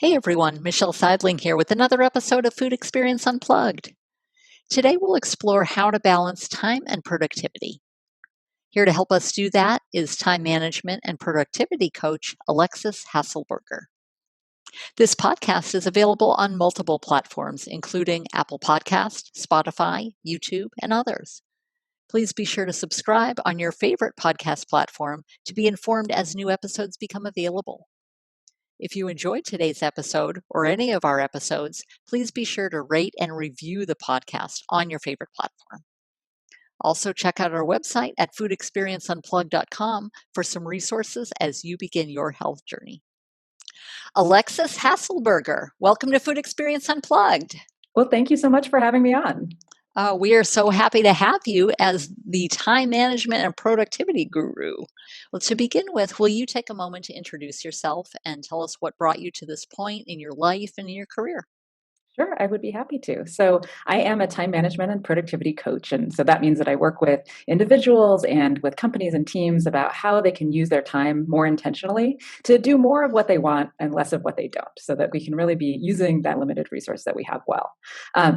Hey everyone, Michelle Seidling here with another episode of Food Experience Unplugged. Today we'll explore how to balance time and productivity. Here to help us do that is time management and productivity coach Alexis Haselberger. This podcast is available on multiple platforms, including Apple Podcast, Spotify, YouTube, and others. Please be sure to subscribe on your favorite podcast platform to be informed as new episodes become available. If you enjoyed today's episode or any of our episodes, please be sure to rate and review the podcast on your favorite platform. Also, check out our website at foodexperienceunplugged.com for some resources as you begin your health journey. Alexis Haselberger, welcome to Food Experience Unplugged. Well, thank you so much for having me on. We are so happy to have you as the time management and productivity guru. Well, to begin with, will you take a moment to introduce yourself and tell us what brought you to this point in your life and in your career? Sure, I would be happy to. So I am a time management and productivity coach. And so that means that I work with individuals and with companies and teams about how they can use their time more intentionally to do more of what they want and less of what they don't, so that we can really be using that limited resource that we have well.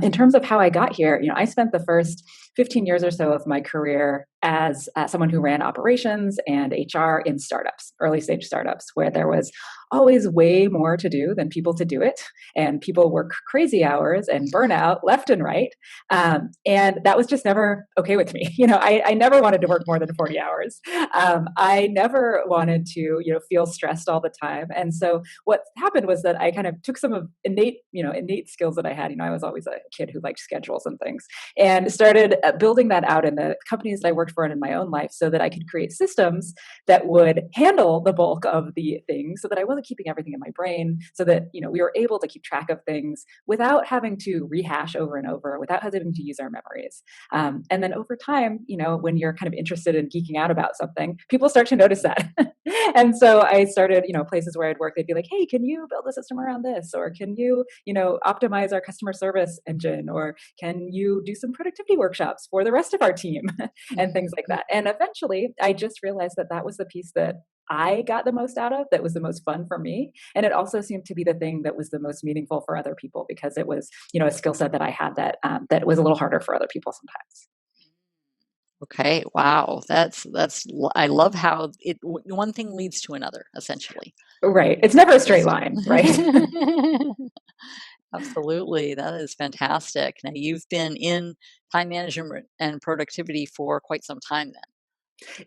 In terms of how I got here, I spent the first 15 years or so of my career as someone who ran operations and HR in startups, early stage startups, where there was always way more to do than people to do it. And people work crazy hours and burn out left and right. And that was just never okay with me. I never wanted to work more than 40 hours. I never wanted to, feel stressed all the time. And so what happened was that I kind of took some of innate skills that I had. I was always a kid who liked schedules and things, and started building that out in the companies that I worked for and in my own life, so that I could create systems that would handle the bulk of the things, so that I wasn't keeping everything in my brain, so that we were able to keep track of things without having to rehash over and over, without having to use our memories. And then over time, when you're kind of interested in geeking out about something, people start to notice that. And so I started, places where I'd work, they'd be like, hey, can you build a system around this? Or can you, optimize our customer service engine? Or can you do some productivity workshops for the rest of our team? And things like that. And eventually I just realized that that was the piece that I got the most out of, that was the most fun for me. And it also seemed to be the thing that was the most meaningful for other people, because it was, a skill set that I had that that was a little harder for other people sometimes. Okay, wow, that's. I love how one thing leads to another, essentially. Right. It's never a straight line, right? Absolutely, that is fantastic. Now you've been in time management and productivity for quite some time then.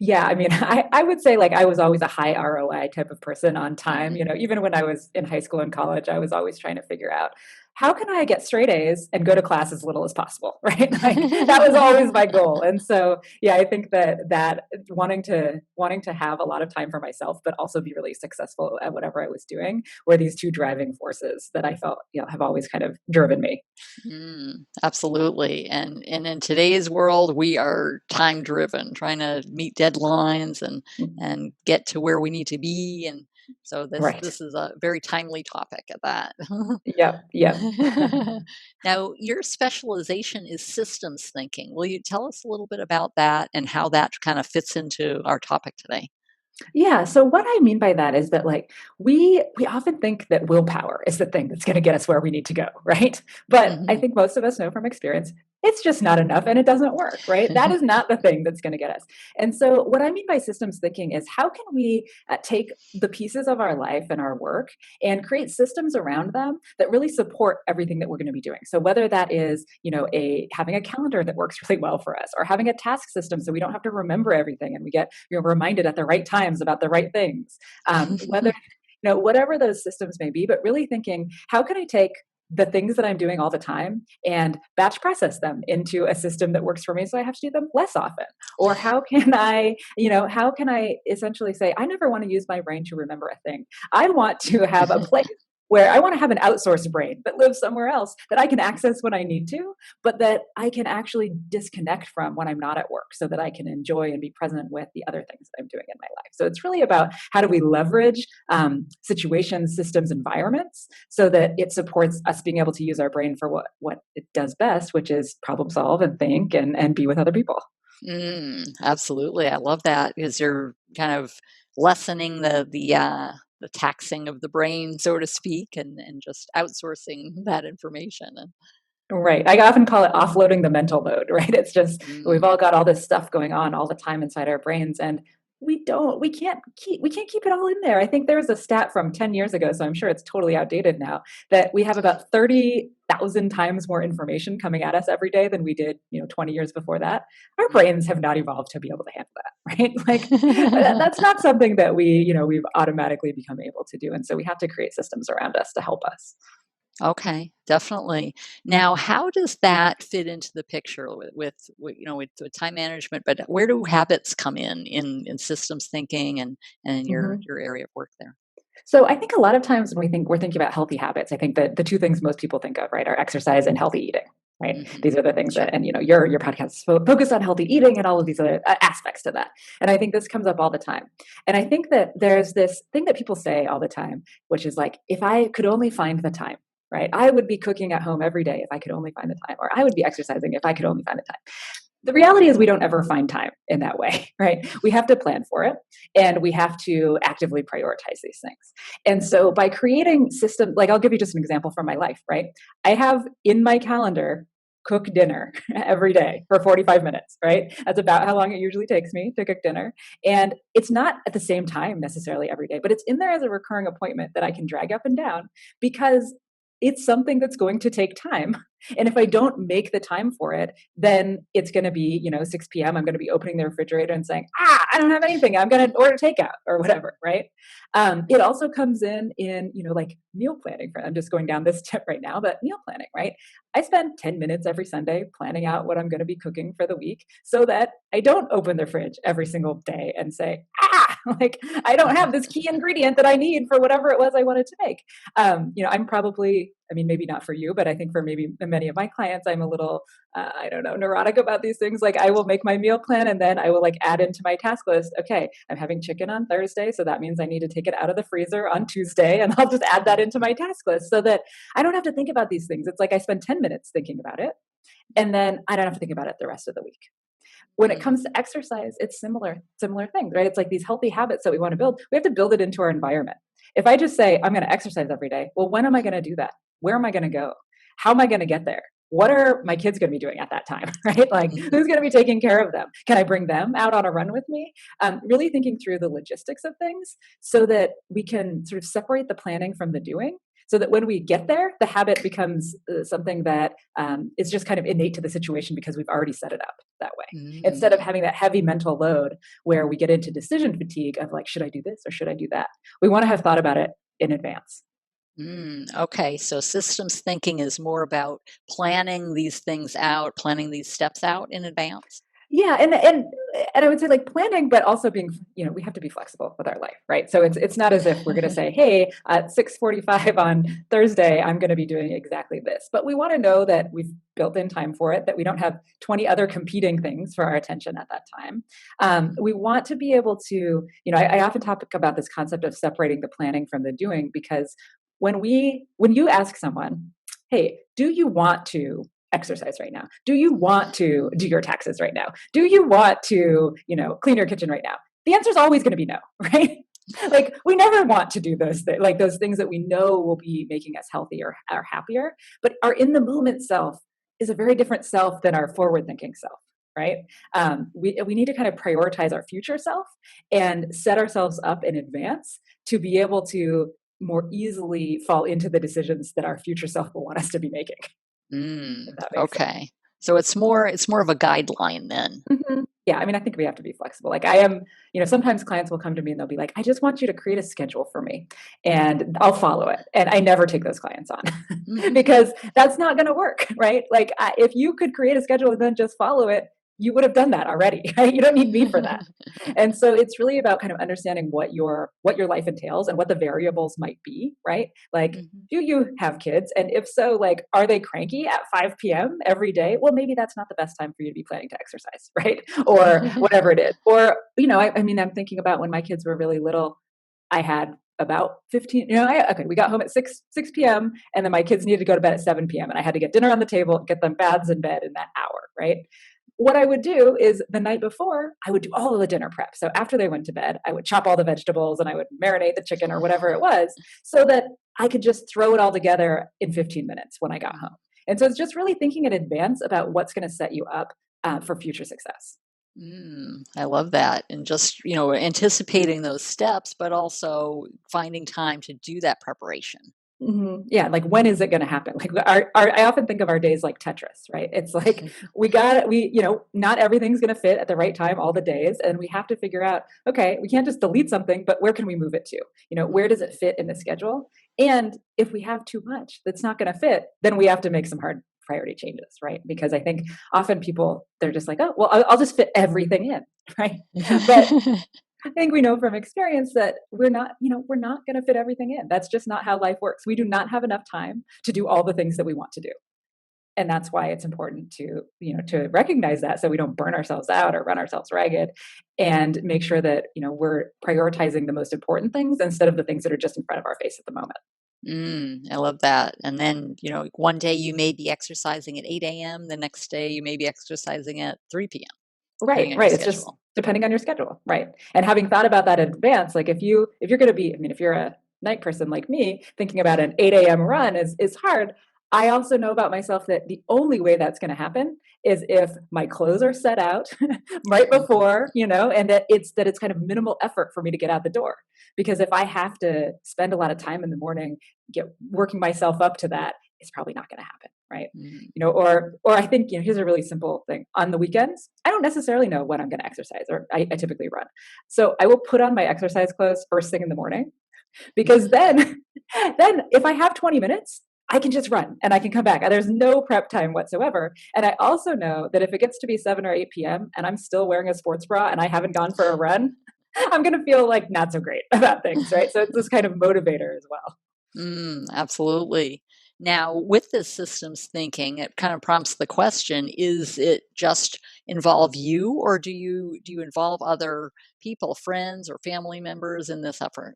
Yeah, I mean, I would say I was always a high ROI type of person on time. Mhm. Even when I was in high school and college, I was always trying to figure out, how can I get straight A's and go to class as little as possible, right? That was always my goal. And so, yeah, I think that wanting to have a lot of time for myself, but also be really successful at whatever I was doing, were these two driving forces that I felt, have always kind of driven me. Absolutely. And in today's world, we are time driven, trying to meet deadlines and get to where we need to be. And so Right. this is a very timely topic at that. Yep. Yep. Now, your specialization is systems thinking. Will you tell us a little bit about that and how that kind of fits into our topic today? Yeah. So what I mean by that is that we often think that willpower is the thing that's going to get us where we need to go, right? But I Mhm. think most of us know from experience it's just not enough and it doesn't work, right? That is not the thing that's going to get us. And so what I mean by systems thinking is, how can we take the pieces of our life and our work and create systems around them that really support everything that we're going to be doing? So whether that is, a having a calendar that works really well for us, or having a task system so we don't have to remember everything and we get reminded at the right times about the right things. Whether whatever those systems may be, but really thinking, how can I take the things that I'm doing all the time and batch process them into a system that works for me, so I have to do them less often? Or how can I essentially say, I never want to use my brain to remember a thing. I want to have a place where I want to have an outsourced brain that lives somewhere else that I can access when I need to, but that I can actually disconnect from when I'm not at work, so that I can enjoy and be present with the other things that I'm doing in my life. So it's really about, how do we leverage situations, systems, environments, so that it supports us being able to use our brain for what it does best, which is problem solve and think and be with other people. Absolutely. I love that, because you're kind of lessening the taxing of the brain, so to speak, and just outsourcing that information. Right. I often call it offloading the mental load, right? It's just we've Mm. all got all this stuff going on all the time inside our brains, and we can't keep it all in there. I think there was a stat from 10 years ago, so I'm sure it's totally outdated now, that we have about 30,000 times more information coming at us every day than we did, 20 years before that. Our brains have not evolved to be able to handle that, right? Like that's not something that we've automatically become able to do. And so we have to create systems around us to help us. Okay, definitely. Now, how does that fit into the picture with time management? But where do habits come in systems thinking and in Mhm. your area of work there? So I think a lot of times when we're thinking about healthy habits, I think that the two things most people think of, right, are exercise and healthy eating, right? Hmm. These are the things that, Sure. and your podcast is focused on healthy eating and all of these other aspects to that. And I think this comes up all the time. And I think that there's this thing that people say all the time, which is like, if I could only find the time, right? I would be cooking at home every day if I could only find the time, or I would be exercising if I could only find the time. The reality is we don't ever find time in that way, right? We have to plan for it and we have to actively prioritize these things. And so by creating systems, like I'll give you just an example from my life, right? I have in my calendar cook dinner every day for 45 minutes, right? That's about how long it usually takes me to cook dinner. And it's not at the same time necessarily every day, but it's in there as a recurring appointment that I can drag up and down because it's something that's going to take time. And if I don't make the time for it, then it's going to be, 6 p.m. I'm going to be opening the refrigerator and saying, I don't have anything. I'm going to order takeout or whatever, right? It also comes in, like meal planning. I'm just going down this tip right now, but meal planning, right? I spend 10 minutes every Sunday planning out what I'm going to be cooking for the week so that I don't open the fridge every single day and say, like I don't have this key ingredient that I need for whatever it was I wanted to make. I'm probably, maybe not for you, but I think for maybe many of my clients, I'm a little, I don't know, neurotic about these things. Like I will make my meal plan and then I will like add into my task list, okay, I'm having chicken on Thursday. So that means I need to take it out of the freezer on Tuesday. And I'll just add that into my task list so that I don't have to think about these things. It's like I spend 10 minutes thinking about it and then I don't have to think about it the rest of the week. When it Mm. comes to exercise, it's similar things, right? It's like these healthy habits that we want to build. We have to build it into our environment. If I just say, I'm going to exercise every day, well, when am I going to do that? Where am I going to go? How am I going to get there? What are my kids going to be doing at that time, right? Like, Mhm. who's going to be taking care of them? Can I bring them out on a run with me? Really thinking through the logistics of things so that we can sort of separate the planning from the doing so that when we get there, the habit becomes something that is just kind of innate to the situation because we've already set it up that way. Instead of Mm. having that heavy mental load where we get into decision fatigue of like, should I do this or should I do that? We want to have thought about it in advance. Okay, so systems thinking is more about planning these things out, planning these steps out in advance. Yeah, and I would say like planning, but also being, we have to be flexible with our life, right? So it's not as if we're going to say, hey, at 6:45 on Thursday, I'm going to be doing exactly this. But we want to know that we've built in time for it, that we don't have 20 other competing things for our attention at that time. We want to be able to, I often talk about this concept of separating the planning from the doing because when you ask someone, hey, do you want to exercise right now? Do you want to do your taxes right now? Do you want to, clean your kitchen right now? The answer is always going to be no, right? Like we never want to do those things that we know will be making us healthier or happier, but our in the moment self is a very different self than our forward thinking self, right? We need to kind of prioritize our future self and set ourselves up in advance to be able to more easily fall into the decisions that our future self will want us to be making, if that makes sense. Okay. So it's more of a guideline then. Mhm. Yeah, I think we have to be flexible. Like I am, sometimes clients will come to me and they'll be like, I just want you to create a schedule for me and I'll follow it. And I never take those clients on because that's not going to work, right? Like if you could create a schedule and then just follow it, you would have done that already, right? You don't need me for that. And so it's really about kind of understanding what your life entails and what the variables might be, right? Like Mhm. do you have kids? And if so, like, are they cranky at 5 p.m. every day? Well, maybe that's not the best time for you to be planning to exercise, right? Or whatever it is. Or, I'm thinking about when my kids were really little, I had about 15, okay, we got home at 6 p.m. and then my kids needed to go to bed at 7 p.m. and I had to get dinner on the table, get them baths in bed in that hour, right? what I would do is the night before, I would do all of the dinner prep. So after they went to bed, I would chop all the vegetables and I would marinate the chicken or whatever it was so that I could just throw it all together in 15 minutes when I got home. And so it's just really thinking in advance about what's going to set you up for future success. I love that. And just, anticipating those steps, but also finding time to do that preparation. Mm-hmm. Yeah, like when is it going to happen? Like I often think of our days like Tetris, right? It's like not everything's going to fit at the right time all the days, and we have to figure out, okay, we can't just delete something, but where can we move it to? Where does it fit in the schedule? And if we have too much that's not going to fit, then we have to make some hard priority changes, right? Because I think often people, they're just like, oh, well, I'll just fit everything in, right? But I think we know from experience that we're not going to fit everything in. That's just not how life works. We do not have enough time to do all the things that we want to do. And that's why it's important to recognize that so we don't burn ourselves out or run ourselves ragged, and make sure that, we're prioritizing the most important things instead of the things that are just in front of our face at the moment. I love that. And then, one day you may be exercising at 8 a.m. The next day you may be exercising at 3 p.m. Right. It's just depending on your schedule. Right. And having thought about that in advance, like if you're going to be, if you're a night person like me, thinking about an 8 a.m. run is hard. I also know about myself that the only way that's going to happen is if my clothes are set out right before, and that it's kind of minimal effort for me to get out the door. Because if I have to spend a lot of time in the morning, working myself up to that, it's probably not going to happen. Right. Or I think, here's a really simple thing. On the weekends, I don't necessarily know when I'm going to exercise, or I typically run. So I will put on my exercise clothes first thing in the morning, because then if I have 20 minutes, I can just run and I can come back. There's no prep time whatsoever. And I also know that if it gets to be 7 or 8 p.m. and I'm still wearing a sports bra and I haven't gone for a run, I'm going to feel like not so great about things, right? So it's this kind of motivator as well. Absolutely. Now, with this systems thinking, it kind of prompts the question, is it just involve you, or do you involve other people, friends or family members in this effort?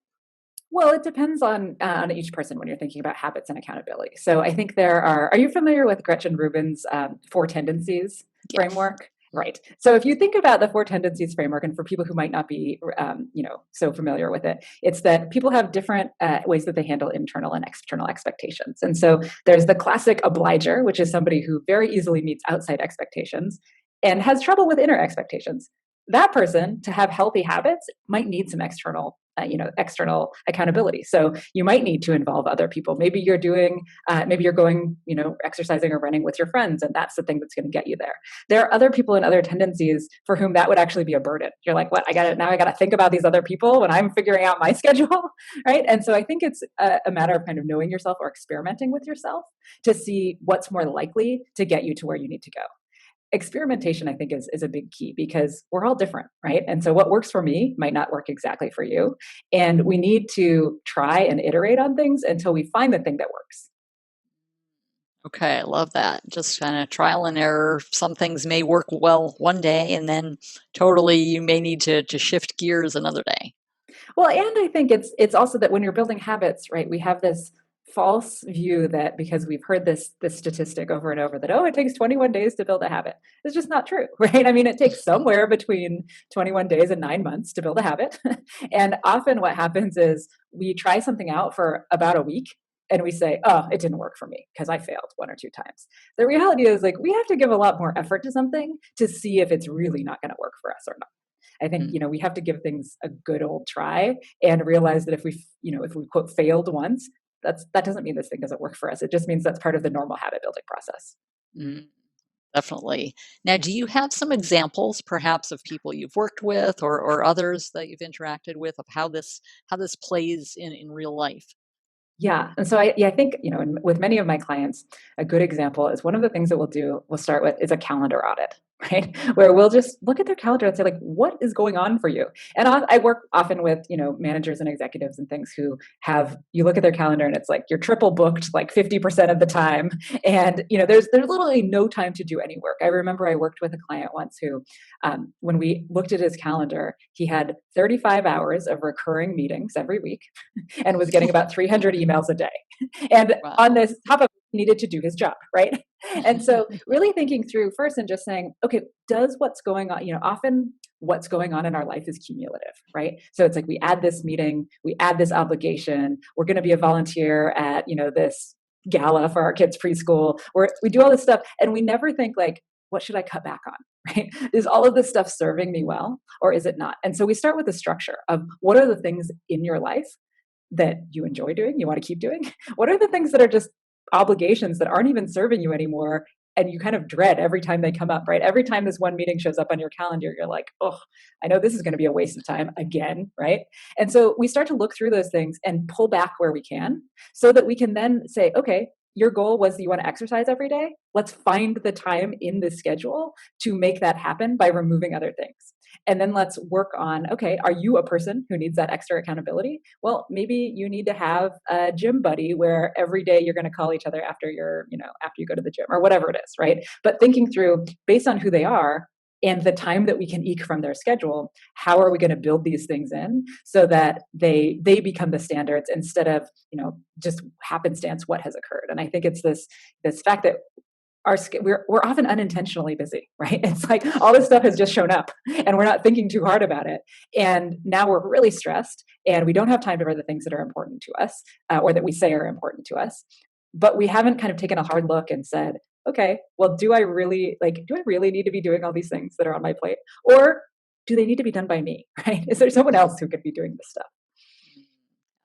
Well, it depends on each person when you're thinking about habits and accountability. So I think are you familiar with Gretchen Rubin's 4 tendencies framework? Right. So if you think about the 4 tendencies framework, and for people who might not be, so familiar with it, it's that people have different ways that they handle internal and external expectations. And so there's the classic obliger, which is somebody who very easily meets outside expectations and has trouble with inner expectations. That person, to have healthy habits, might need some external accountability. So you might need to involve other people. Maybe you're going, exercising or running with your friends, and that's the thing that's going to get you there. There are other people and other tendencies for whom that would actually be a burden. You're like, what? I got to think about these other people when I'm figuring out my schedule, right? And so I think it's a matter of kind of knowing yourself or experimenting with yourself to see what's more likely to get you to where you need to go. Experimentation, I think, is a big key, because we're all different, right? And so what works for me might not work exactly for you. And we need to try and iterate on things until we find the thing that works. Okay, I love that. Just kind of trial and error. Some things may work well one day, and then totally you may need to shift gears another day. Well, and I think it's also that when you're building habits, right, we have this false view that because we've heard this statistic over and over that, it takes 21 days to build a habit. It's just not true, right? I mean, it takes somewhere between 21 days and 9 months to build a habit. And often what happens is we try something out for about a week and we say, oh, it didn't work for me because I failed 1 or 2 times. The reality is, like, we have to give a lot more effort to something to see if it's really not going to work for us or not. I think, we have to give things a good old try and realize that if we quote failed once, that doesn't mean this thing doesn't work for us. It just means that's part of the normal habit building process. Definitely. Now, do you have some examples, perhaps, of people you've worked with or others that you've interacted with, of how this plays in real life? Yeah. And so I think, with many of my clients, a good example is one of the things that we'll start with is a calendar audit, right? Where we'll just look at their calendar and say, like, what is going on for you? And I work often with, managers and executives and things who you look at their calendar and it's like you're triple booked like 50% of the time. And, there's literally no time to do any work. I remember I worked with a client once who, when we looked at his calendar, he had 35 hours of recurring meetings every week and was getting about 300 emails a day. And Wow. on this top of, needed to do his job, right? And so really thinking through first and just saying, okay, does what's going on, often what's going on in our life is cumulative, right? So it's like we add this meeting, we add this obligation, we're going to be a volunteer at, this gala for our kids' preschool, where we do all this stuff and we never think like, what should I cut back on, right? Is all of this stuff serving me well or is it not? And so we start with the structure of what are the things in your life that you enjoy doing, you want to keep doing? What are the things that are just obligations that aren't even serving you anymore and you kind of dread every time they come up, right? Every time this one meeting shows up on your calendar, you're like, oh, I know this is going to be a waste of time again, right? And so we start to look through those things and pull back where we can so that we can then say, okay, your goal was that you want to exercise every day. Let's find the time in the schedule to make that happen by removing other things. And then let's work on, okay, are you a person who needs that extra accountability? Well, maybe you need to have a gym buddy where every day you're going to call each other after after you go to the gym or whatever it is, right? But thinking through based on who they are and the time that we can eke from their schedule, how are we going to build these things in so that they become the standards instead of, just happenstance what has occurred. And I think it's this fact that we're often unintentionally busy, right? It's like all this stuff has just shown up and we're not thinking too hard about it. And now we're really stressed and we don't have time for the things that are important to us or that we say are important to us. But we haven't kind of taken a hard look and said, okay, well, do I really need to be doing all these things that are on my plate? Or do they need to be done by me, right? Is there someone else who could be doing this stuff?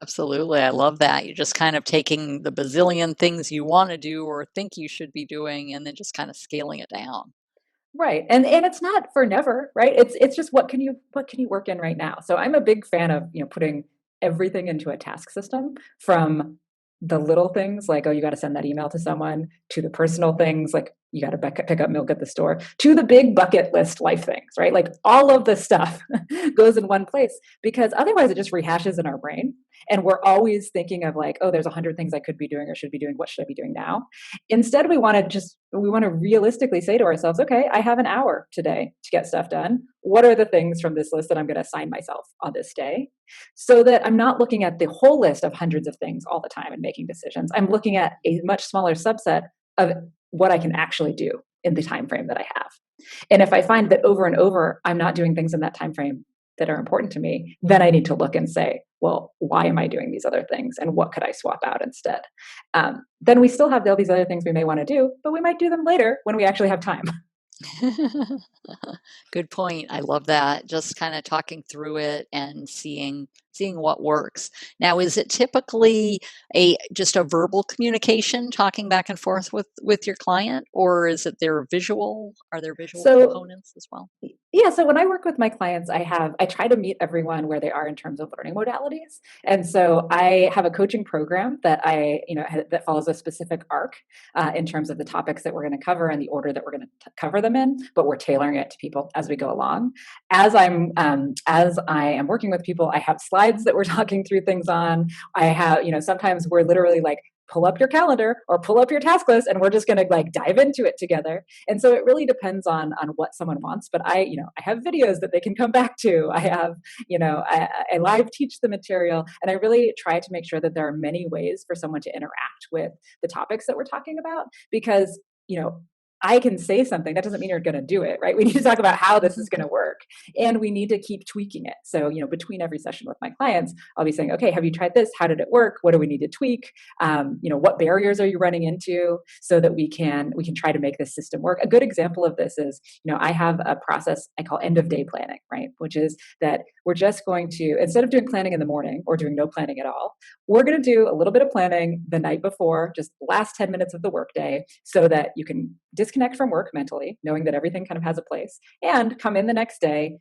Absolutely. I love that. You're just kind of taking the bazillion things you want to do or think you should be doing and then just kind of scaling it down. Right. And it's not for never, right? It's just what can you work in right now? So I'm a big fan of, putting everything into a task system, from the little things like, oh, you got to send that email to someone, to the personal things like you got to pick up milk at the store, to the big bucket list life things, right? Like all of the stuff goes in one place, because otherwise it just rehashes in our brain. And we're always thinking of like, oh, there's 100 things I could be doing or should be doing. What should I be doing now? Instead, we want to realistically say to ourselves, okay, I have an hour today to get stuff done. What are the things from this list that I'm going to assign myself on this day? So that I'm not looking at the whole list of hundreds of things all the time and making decisions. I'm looking at a much smaller subset of what I can actually do in the time frame that I have. And if I find that over and over I'm not doing things in that time frame that are important to me, then I need to look and say, well, why am I doing these other things and what could I swap out instead? Then we still have all these other things we may want to do, but we might do them later when we actually have time. Good point. I love that. Just kind of talking through it and seeing what works. Now, is it typically just a verbal communication, talking back and forth with your client, or is it their visual? Are there visual components as well? Yeah. So when I work with my clients, I try to meet everyone where they are in terms of learning modalities. And so I have a coaching program that that follows a specific arc in terms of the topics that we're going to cover and the order that we're going to cover them in, but we're tailoring it to people as we go along. As I am working with people, I have slides that we're talking through things on. I have, sometimes we're literally like, pull up your calendar or pull up your task list and we're just going to like dive into it together. And so it really depends on what someone wants. But I have videos that they can come back to. I have, I live teach the material, and I really try to make sure that there are many ways for someone to interact with the topics that we're talking about, because, I can say something. That doesn't mean you're going to do it, right? We need to talk about how this is going to work, and we need to keep tweaking it. So, between every session with my clients, I'll be saying, okay, have you tried this? How did it work? What do we need to tweak? What barriers are you running into, so that we can try to make this system work? A good example of this is, I have a process I call end of day planning, right? Which is that we're just going to, instead of doing planning in the morning or doing no planning at all, we're going to do a little bit of planning the night before, just the last 10 minutes of the workday, so that you can disconnect from work mentally, knowing that everything kind of has a place, and come in the next day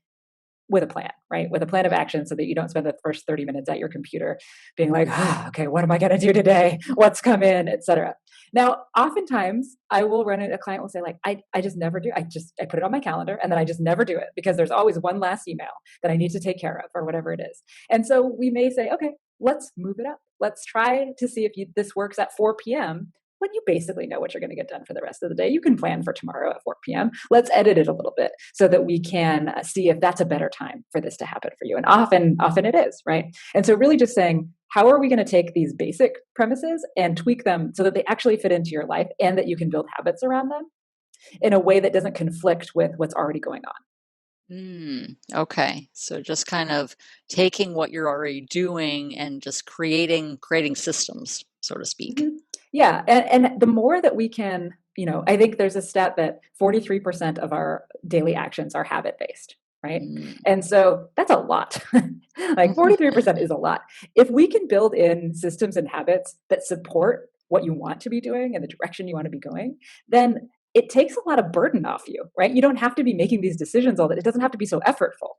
with a plan, right? With a plan of action, so that you don't spend the first 30 minutes at your computer being like, okay, what am I going to do today? What's come in, etc. Now, oftentimes I will run into a client will say like, I just never do. I put it on my calendar and then I just never do it, because there's always one last email that I need to take care of or whatever it is. And so we may say, okay, let's move it up. Let's try to see if this works at 4 p.m. when you basically know what you're going to get done for the rest of the day. You can plan for tomorrow at 4 p.m. Let's edit it a little bit so that we can see if that's a better time for this to happen for you. And often it is, right? And so really just saying, how are we going to take these basic premises and tweak them so that they actually fit into your life and that you can build habits around them in a way that doesn't conflict with what's already going on. Okay. So just kind of taking what you're already doing and just creating systems, so to speak. Mm-hmm. Yeah. And the more that we can, I think there's a stat that 43% of our daily actions are habit based, right? Mm. And so that's a lot. Like 43% is a lot. If we can build in systems and habits that support what you want to be doing and the direction you want to be going, then it takes a lot of burden off you, right? You don't have to be making these decisions all that. It doesn't have to be so effortful,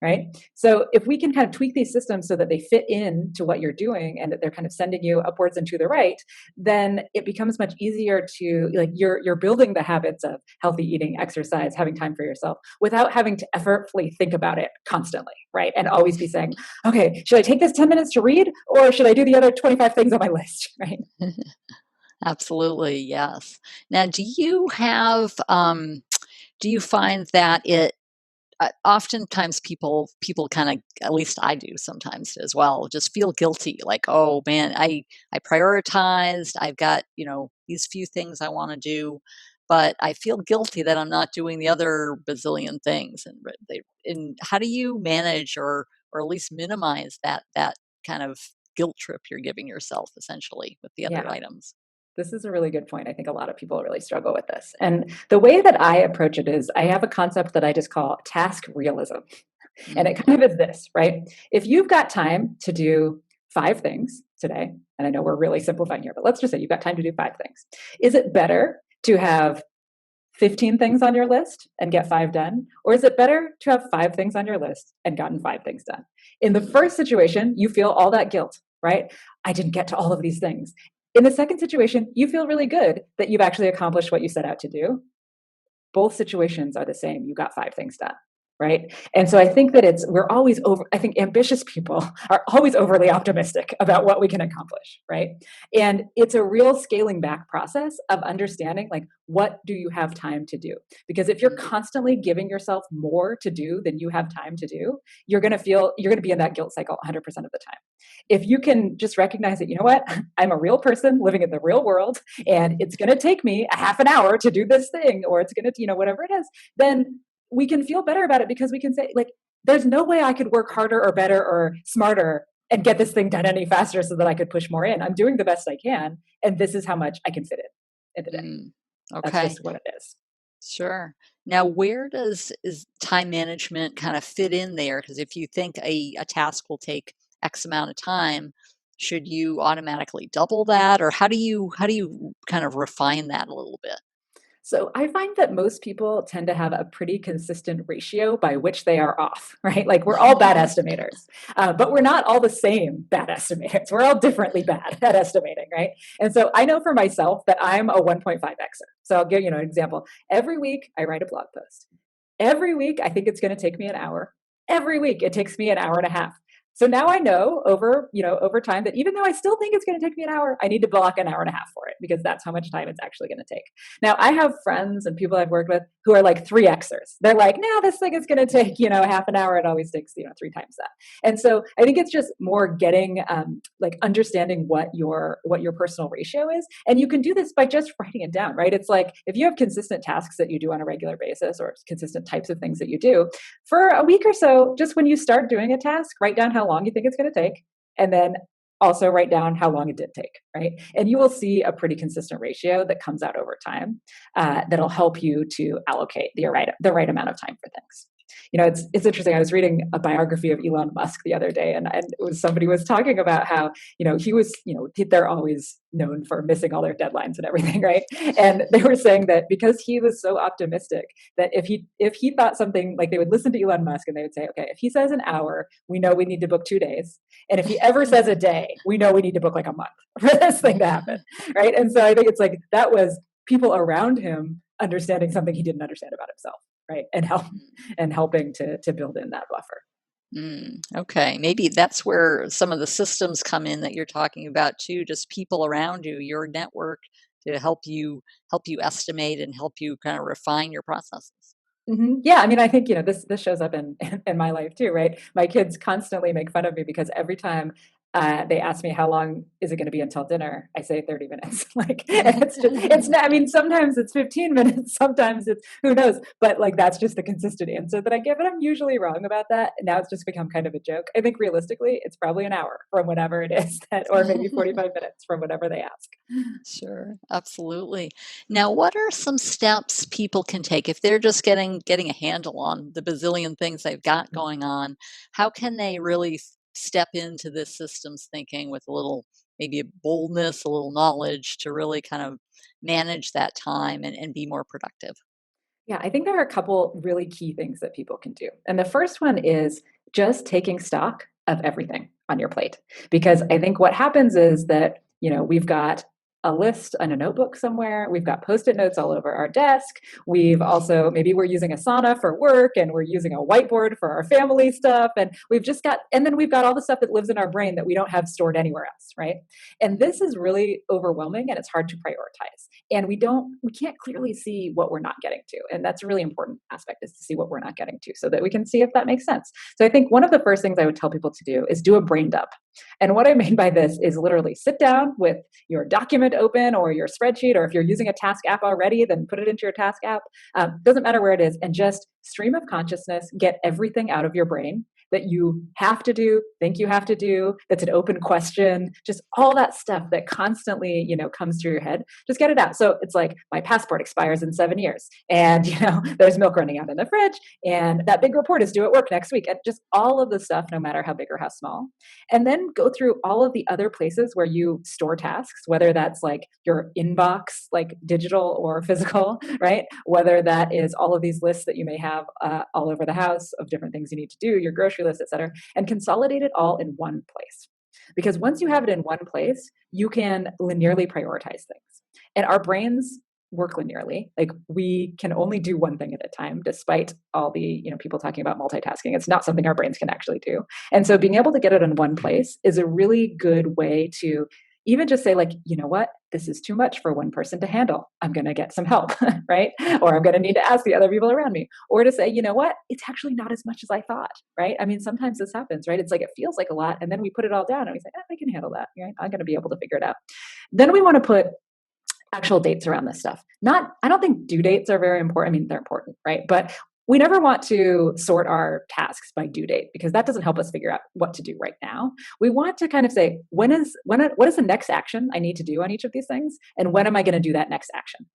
right? So if we can kind of tweak these systems so that they fit into what you're doing and that they're kind of sending you upwards and to the right, then it becomes much easier to, like, you're building the habits of healthy eating, exercise, having time for yourself without having to effortfully think about it constantly, right? And always be saying, okay, should I take this 10 minutes to read or should I do the other 25 things on my list, right? Absolutely, yes. Now, do you find that oftentimes people kind of, at least I do sometimes as well, just feel guilty, like, oh man, I prioritized, I've got these few things I want to do, but I feel guilty that I'm not doing the other bazillion things, and how do you manage or at least minimize that kind of guilt trip you're giving yourself essentially with the other Yeah. items? This is a really good point. I think a lot of people really struggle with this. And the way that I approach it is I have a concept that I just call task realism. And it Mm. kind of is this, right? If you've got time to do 5 things today, and I know we're really simplifying here, but let's just say you've got time to do 5 things. Is it better to have 15 things on your list and get 5 done? Or is it better to have 5 things on your list and gotten 5 things done? In the Mm. first situation, you feel all that guilt, right? I didn't get to all of these things. In the second situation, you feel really good that you've actually accomplished what you set out to do. Both situations are the same. You got 5 things done, right? And so I think that we're always I think ambitious people are always overly optimistic about what we can accomplish, right? And it's a real scaling back process of understanding, like, what do you have time to do? Because if you're Mm. constantly giving yourself more to do than you have time to do, you're going to be in that guilt cycle 100% of the time. If you can just recognize that, you know what, I'm a real person living in the real world, and it's going to take me a half an hour to do this thing, or it's going to, whatever it is, then we can feel better about it because we can say, like, there's no way I could work harder or better or smarter and get this thing done any faster so that I could push more in. I'm doing the best I can, and this is how much I can fit in the day. Mm. That's Okay. just what it is. Sure. Now, where does is time management kind of fit in there? Because if you think a task will take X amount of time, should you automatically double that, or how do you kind of refine that a little bit? So I find that most people tend to have a pretty consistent ratio by which they are off, right? Like, we're all bad estimators, but we're not all the same bad estimators. We're all differently bad at estimating, right? And so I know for myself that I'm a 1.5xer. So I'll give you an example. Every week I write a blog post. Every week I think it's going to take me an hour. Every week it takes me an hour and a half. So now I know over time that even though I still think it's going to take me an hour, I need to block an hour and a half for it because that's how much time it's actually going to take. Now, I have friends and people I've worked with who are like 3xers. They're like, no, this thing is going to take, half an hour. It always takes, 3 times that. And so I think it's just more getting, like, understanding what your personal ratio is. And you can do this by just writing it down, right? It's like, if you have consistent tasks that you do on a regular basis or consistent types of things that you do for a week or so, just when you start doing a task, write down how long you think it's going to take. And then also write down how long it did take, right? And you will see a pretty consistent ratio that comes out over time, that'll help you to allocate the right amount of time for things. It's interesting. I was reading a biography of Elon Musk the other day, and somebody was talking about how, he was, they're always known for missing all their deadlines and everything, right? And they were saying that because he was so optimistic that if he thought something, like, they would listen to Elon Musk and they would say, okay, if he says an hour, we know we need to book 2 days. And if he ever says a day, we know we need to book like a month for this thing to happen, right? And so I think it's like that was people around him understanding something he didn't understand about himself, right? And helping to build in that buffer. Okay, maybe that's where some of the systems come in that you're talking about too. Just people around you, your network, to help you estimate and help you kind of refine your processes. Yeah, I mean, I think, this shows up in in my life too, right? My kids constantly make fun of me because every time they ask me how long is it going to be until dinner. I say 30 minutes. Like it's not, I mean, sometimes it's 15 minutes, sometimes it's who knows, but like that's just the consistent answer that I give. And I'm usually wrong about that. Now it's just become kind of a joke. I think realistically, it's probably an hour from whatever it is that, or maybe 45 minutes from whatever they ask. Sure, absolutely. Now, what are some steps people can take if they're just getting a handle on the bazillion things they've got going on? How can they really step into this systems thinking with a little, maybe a boldness, a little knowledge to really kind of manage that time and be more productive? Yeah, I think there are a couple really key things that people can do. And the first one is just taking stock of everything on your plate. Because I think what happens is that, we've got a list and a notebook somewhere. We've got post-it notes all over our desk. We've also, maybe we're using Asana for work and we're using a whiteboard for our family stuff. And then we've got all the stuff that lives in our brain that we don't have stored anywhere else, right? And this is really overwhelming and it's hard to prioritize. And we can't clearly see what we're not getting to. And that's a really important aspect, is to see what we're not getting to so that we can see if that makes sense. So I think one of the first things I would tell people to do is do a brain dump. And what I mean by this is literally sit down with your document open or your spreadsheet, or if you're using a task app already, then put it into your task app. Doesn't matter where it is, and just stream of consciousness, get everything out of your brain that you have to do, think you have to do, that's an open question, just all that stuff that constantly, comes through your head, just get it out. So it's like, my passport expires in 7 years and, there's milk running out in the fridge and that big report is due at work next week, and just all of the stuff, no matter how big or how small. And then go through all of the other places where you store tasks, whether that's like your inbox, like digital or physical, right? Whether that is all of these lists that you may have all over the house of different things you need to do, your grocery list, et cetera, and consolidate it all in one place. Because once you have it in one place, you can linearly prioritize things. And our brains work linearly. Like, we can only do one thing at a time, despite all the, people talking about multitasking. It's not something our brains can actually do. And so being able to get it in one place is a really good way to even just say, like, you know what, this is too much for one person to handle. I'm going to get some help, right? Or I'm going to need to ask the other people around me. Or to say, you know what, it's actually not as much as I thought, right? I mean, sometimes this happens, right? It's like, it feels like a lot. And then we put it all down and we say, I can handle that, right? I'm going to be able to figure it out. Then we want to put actual dates around this stuff. I don't think due dates are very important. I mean, they're important, right? But we never want to sort our tasks by due date, because that doesn't help us figure out what to do right now. We want to kind of say, what is the next action I need to do on each of these things? And when am I going to do that next action?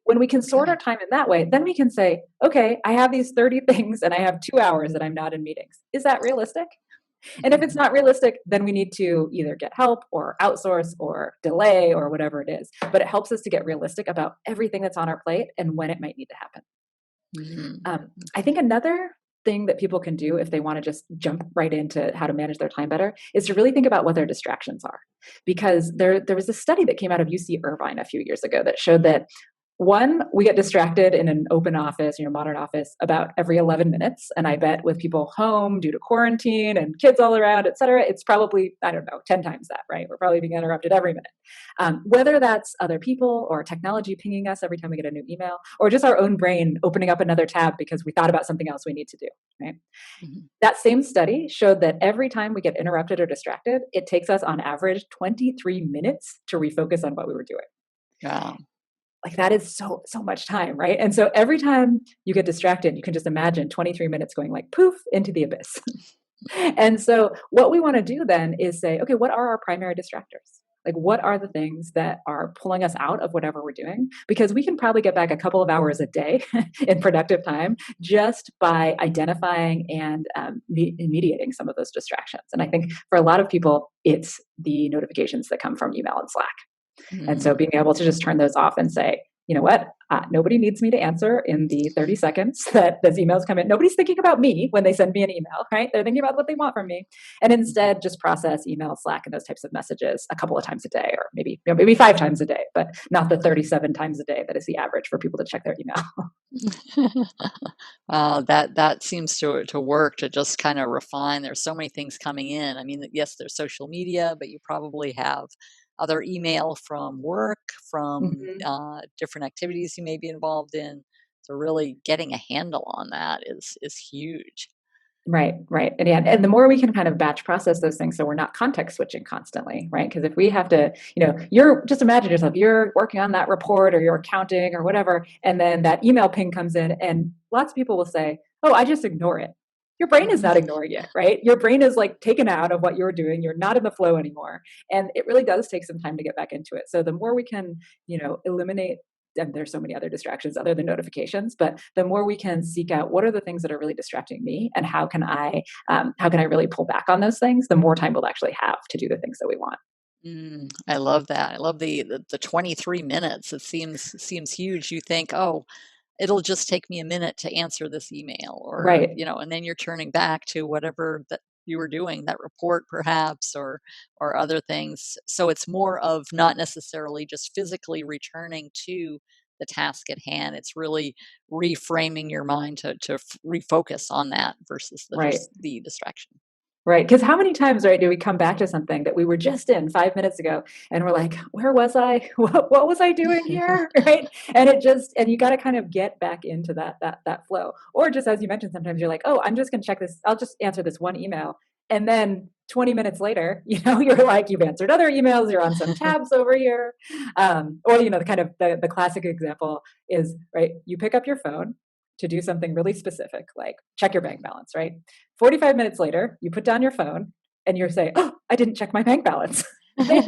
When we can sort our time in that way, then we can say, okay, I have these 30 things and I have 2 hours that I'm not in meetings. Is that realistic? And if it's not realistic, then we need to either get help or outsource or delay or whatever it is. But it helps us to get realistic about everything that's on our plate and when it might need to happen. I think another thing that people can do if they want to just jump right into how to manage their time better is to really think about what their distractions are. Because there was a study that came out of UC Irvine a few years ago that showed that, one, we get distracted in an open office, modern office, about every 11 minutes. And I bet with people home due to quarantine and kids all around, et cetera, it's probably, 10 times that, right? We're probably being interrupted every minute. Whether that's other people or technology pinging us every time we get a new email, or just our own brain opening up another tab because we thought about something else we need to do, right? That same study showed that every time we get interrupted or distracted, it takes us on average 23 minutes to refocus on what we were doing. Wow. Like, that is so much time, right? And so every time you get distracted, you can just imagine 23 minutes going like poof into the abyss. And so what we want to do then is say, okay, what are our primary distractors? Like, what are the things that are pulling us out of whatever we're doing? Because we can probably get back a couple of hours a day in productive time just by identifying and mediating some of those distractions. And I think for a lot of people, it's the notifications that come from email and Slack. And so being able to just turn those off and say, you know what, nobody needs me to answer in the 30 seconds that those emails come in. Nobody's thinking about me when they send me an email, right? They're thinking about what they want from me. And instead just process email, Slack, and those types of messages a couple of times a day, or maybe 5 times a day, but not the 37 times a day that is the average for people to check their email. That seems to work, to just kind of refine. There's so many things coming in. I mean, yes, there's social media, but you probably have other email from work, from different activities you may be involved in. So really getting a handle on that is huge. Right, right. And yeah, and the more we can kind of batch process those things so we're not context switching constantly, right? Because if we have to, you're just imagine yourself, you're working on that report or you're accounting or whatever, and then that email ping comes in, and lots of people will say, "Oh, I just ignore it." Your brain is not ignoring it, right? Your brain is like taken out of what you're doing. You're not in the flow anymore. And it really does take some time to get back into it. So the more we can, eliminate, and there's so many other distractions other than notifications, but the more we can seek out what are the things that are really distracting me and how can I really pull back on those things, the more time we'll actually have to do the things that we want. I love that. I love the 23 minutes. It seems huge. You think, oh, it'll just take me a minute to answer this email, or Right, and then you're turning back to whatever that you were doing, that report perhaps, or other things. So it's more of not necessarily just physically returning to the task at hand. It's really reframing your mind to refocus on that versus right. the distraction. Right, because how many times, right, do we come back to something that we were just in 5 minutes ago, and we're like, "Where was I? What was I doing here?" Right? And you gotta kind of get back into that flow. Or just as you mentioned, sometimes you're like, "Oh, I'm just gonna check this. I'll just answer this one email." And then 20 minutes later, you're like, you've answered other emails, you're on some tabs over here. Or, the kind of the classic example is, right, you pick up your phone to do something really specific, like check your bank balance, right? 45 minutes later, you put down your phone and you're saying, "Oh, I didn't check my bank balance." Right?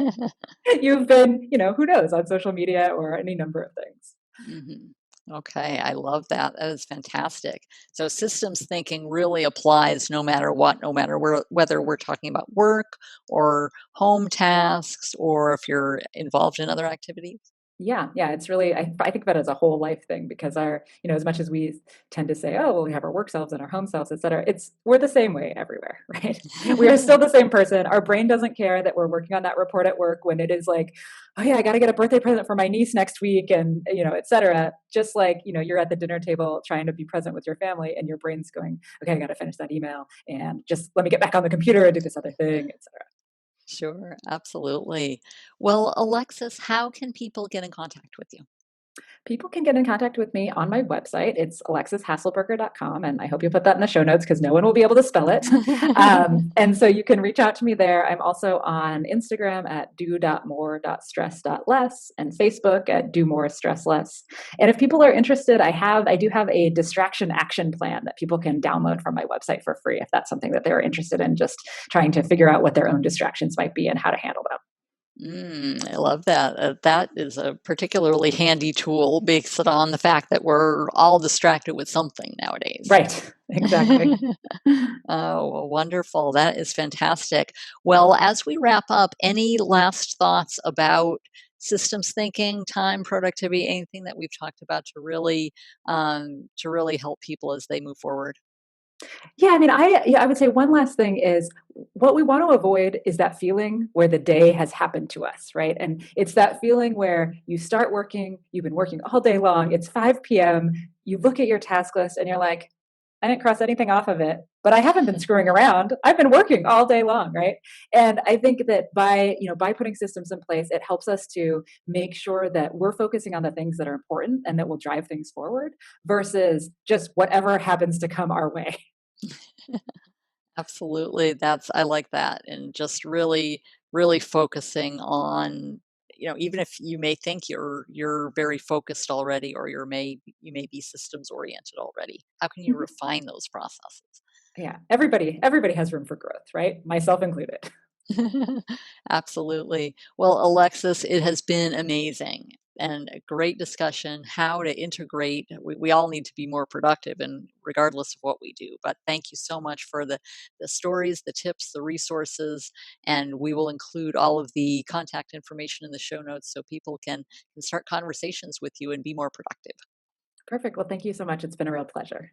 You've been, who knows, on social media or any number of things. Mhm. Okay, I love that. That is fantastic. So systems thinking really applies no matter what, no matter whether we're talking about work or home tasks, or if you're involved in other activities. Yeah, yeah, it's really I think about it as a whole life thing because as much as we tend to say, "Oh, well, we have our work selves and our home selves, et cetera," we're the same way everywhere, right? We are still the same person. Our brain doesn't care that we're working on that report at work when it is like, "Oh, yeah, I gotta get a birthday present for my niece next week," and, et cetera. Just like, you're at the dinner table trying to be present with your family and your brain's going, "Okay, I gotta finish that email and just let me get back on the computer and do this other thing," et cetera. Sure, absolutely. Well, Alexis, how can people get in contact with you? People can get in contact with me on my website. It's alexishaselberger.com, and I hope you put that in the show notes because no one will be able to spell it. And so you can reach out to me there. I'm also on Instagram at do.more.stress.less and Facebook at do more stress less. And if people are interested, I do have a distraction action plan that people can download from my website for free if that's something that they're interested in, just trying to figure out what their own distractions might be and how to handle them. I love that. That is a particularly handy tool based on the fact that we're all distracted with something nowadays. Right, exactly. Oh, well, wonderful. That is fantastic. Well, as we wrap up, any last thoughts about systems thinking, time, productivity, anything that we've talked about to really help people as they move forward? Yeah, I mean, I would say one last thing is what we want to avoid is that feeling where the day has happened to us, right? And it's that feeling where you start working, you've been working all day long, it's 5 p.m., you look at your task list and you're like, I didn't cross anything off of it, but I haven't been screwing around. I've been working all day long, right? And I think that by putting systems in place, it helps us to make sure that we're focusing on the things that are important and that will drive things forward versus just whatever happens to come our way. Absolutely. I like that. And just really focusing on, even if you may think you're very focused already, or you may be systems oriented already, how can you refine those processes? Yeah, everybody has room for growth, right? Myself included. Absolutely. Well, Alexis, it has been amazing and a great discussion how to integrate. We all need to be more productive, and regardless of what we do. But thank you so much for the stories, the tips, the resources, and we will include all of the contact information in the show notes so people can start conversations with you and be more productive. Perfect. Well, thank you so much. It's been a real pleasure.